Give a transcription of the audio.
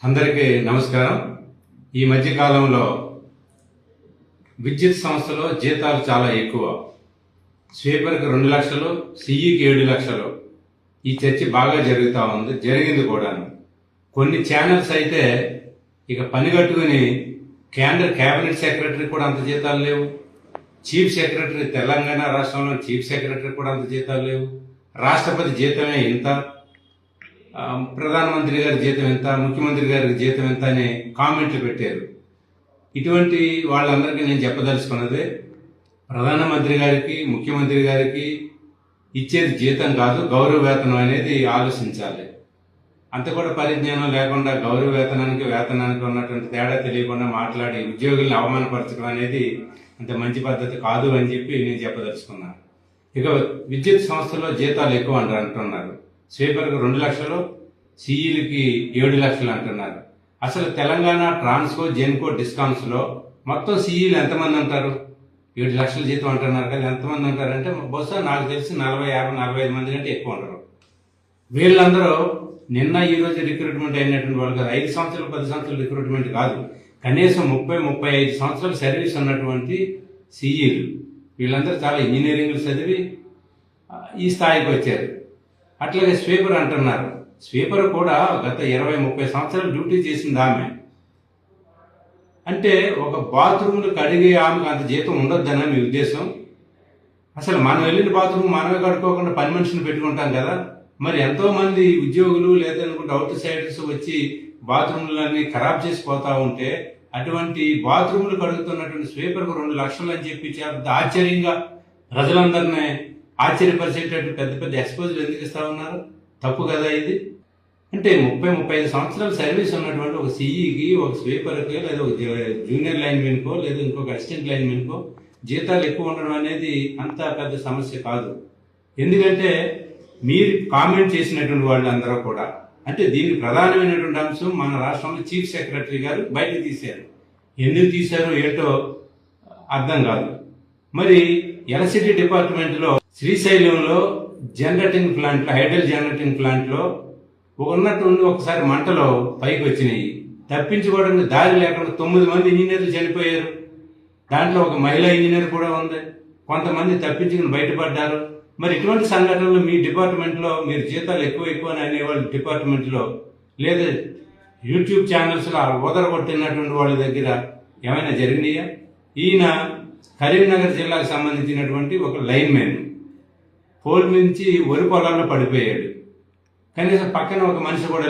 అందరికీ నమస్కారం. ఈ మధ్య కాలంలో విద్యుత్ సంస్థలో జీతాలు చాలా ఎక్కువ. స్వీపర్కి 2 లక్షలు, సిఈకి 7 లక్షలు. ఈ చర్చ బాగా జరుగుతూ ఉంది, జరిగింది కూడాను. కొన్ని ఛానల్స్ అయితే ఇక పని కట్టుకుని కేంద్ర కేబినెట్ సెక్రటరీ కూడా అంత జీతాలు లేవు, చీఫ్ సెక్రటరీ తెలంగాణ రాష్ట్రంలో చీఫ్ సెక్రటరీ కూడా అంత జీతాలు లేవు, రాష్ట్రపతి జీతమే ఇంత, ప్రధానమంత్రి గారి జీతం ఎంత, ముఖ్యమంత్రి గారి జీతం ఎంత అనే కామెంట్లు పెట్టారు. ఇటువంటి వాళ్ళందరికీ నేను చెప్పదలుచుకున్నదే, ప్రధానమంత్రి గారికి ముఖ్యమంత్రి గారికి ఇచ్చేది జీతం కాదు, గౌరవ వేతనం అనేది ఆలోచించాలి. అంత కూడా పరిజ్ఞానం లేకుండా గౌరవ వేతనానికి ఉన్నటువంటి తేడా తెలియకుండా మాట్లాడి ఉద్యోగుల్ని అవమానపరచడం అనేది అంత మంచి పద్ధతి కాదు అని చెప్పి నేను చెప్పదలుచుకున్నాను. ఇక విద్యుత్ సంస్థలో జీతాలు ఎక్కువ అంటున్నారు. స్వీపర్కి 2 లక్షలు, సిఈలకి 7 లక్షలు అంటున్నారు. అసలు తెలంగాణ ట్రాన్స్కో, జెన్కో, డిస్కామ్స్లో మొత్తం సిఈలు ఎంతమంది ఉంటారు? 7 లక్షల జీతం అంటున్నారు కదా, ఎంతమంది ఉంటారంటే బహుశా నాకు తెలిసి 40, 50, 45 మంది కంటే ఎక్కువ ఉంటారు. వీళ్ళందరూ నిన్న ఈ రోజు రిక్రూట్మెంట్ అయినటువంటి వాళ్ళు కాదు, 5 సంవత్సరాలు 10 సంవత్సరాలు రిక్రూట్మెంట్ కాదు, కనీసం 30-35 సంవత్సరాలు సర్వీస్ ఉన్నటువంటి సిఈలు. వీళ్ళందరూ చాలా ఇంజనీరింగ్లు చదివి ఈ స్థాయికి వచ్చారు. అట్లాగే స్వీపర్ అంటున్నారు. స్వీపర్ కూడా గత 20-30 సంవత్సరాలు డ్యూటీ చేసింది ఆమె. అంటే ఒక బాత్రూమ్లు కడిగే ఆమెకు అంత జీతం ఉండొద్దనా మీ ఉద్దేశం? అసలు మనం వెళ్ళిన బాత్రూమ్ మనమే కడుక్కోకుండా పని మనిషిని పెట్టుకుంటాం కదా. మరి ఎంతో మంది ఉద్యోగులు లేదనుకుంటే అవుట్ సైడర్స్ వచ్చి బాత్రూమ్లన్నీ ఖరాబ్ చేసిపోతా ఉంటే అటువంటి బాత్రూమ్లు కడుగుతున్నటువంటి స్వీపర్కు 2 లక్షలు అని చెప్పి ఆశ్చర్యంగా ప్రజలందరినీ ఆశ్చర్యపరిచేటట్టు పెద్ద పెద్ద ఎక్స్పోజులు ఎందుకు ఇస్తా ఉన్నారు? తప్పు కదా ఇది. అంటే 30-35 సంవత్సరాల సర్వీస్ ఉన్నటువంటి ఒక సిఈకి, ఒక స్వీపర్కి, లేదా ఒక జూనియర్ లైన్మెన్కో, లేదా ఇంకొక అసిస్టెంట్ లైన్మెన్కో జీతాలు ఎక్కువ ఉండడం అనేది అంత పెద్ద సమస్య కాదు. ఎందుకంటే మీరు కామెంట్ చేసినటువంటి వాళ్ళందరూ కూడా, అంటే దీనికి ప్రధానమైనటువంటి అంశం మన రాష్ట్రంలో చీఫ్ సెక్రటరీ గారు బయటకు తీశారు. ఎందుకు తీశారో ఏంటో అర్థం కాదు. మరి ఎలక్ట్రిసిటీ డిపార్ట్మెంట్లో శ్రీశైలంలో జనరేటింగ్ ప్లాంట్లో, హైడ్రల్ జనరేటింగ్ ప్లాంట్లో ఉన్నట్టుండి ఒకసారి మంటలో పైకి వచ్చినాయి. తప్పించుకోవడానికి దారి లేకుండా 9 మంది ఇంజనీర్లు చనిపోయారు. దాంట్లో ఒక మహిళా ఇంజనీర్ కూడా ఉంది. కొంతమంది తప్పించుకుని బయటపడ్డారు. మరి ఇటువంటి సంఘటనలు మీ డిపార్ట్మెంట్లో మీరు జీతాలు ఎక్కువ అని అనేవాళ్ళ డిపార్ట్మెంట్లో, లేదా యూట్యూబ్ ఛానల్స్లో కొట్టినటువంటి వాళ్ళ దగ్గర ఏమైనా జరిగినాయా? ఈయన కరీంనగర్ జిల్లాకు సంబంధించినటువంటి ఒక లైన్మెన్ పోల్ నుంచి వరి పొలాల్లో పడిపోయాడు. కనీసం పక్కన ఒక మనిషి కూడా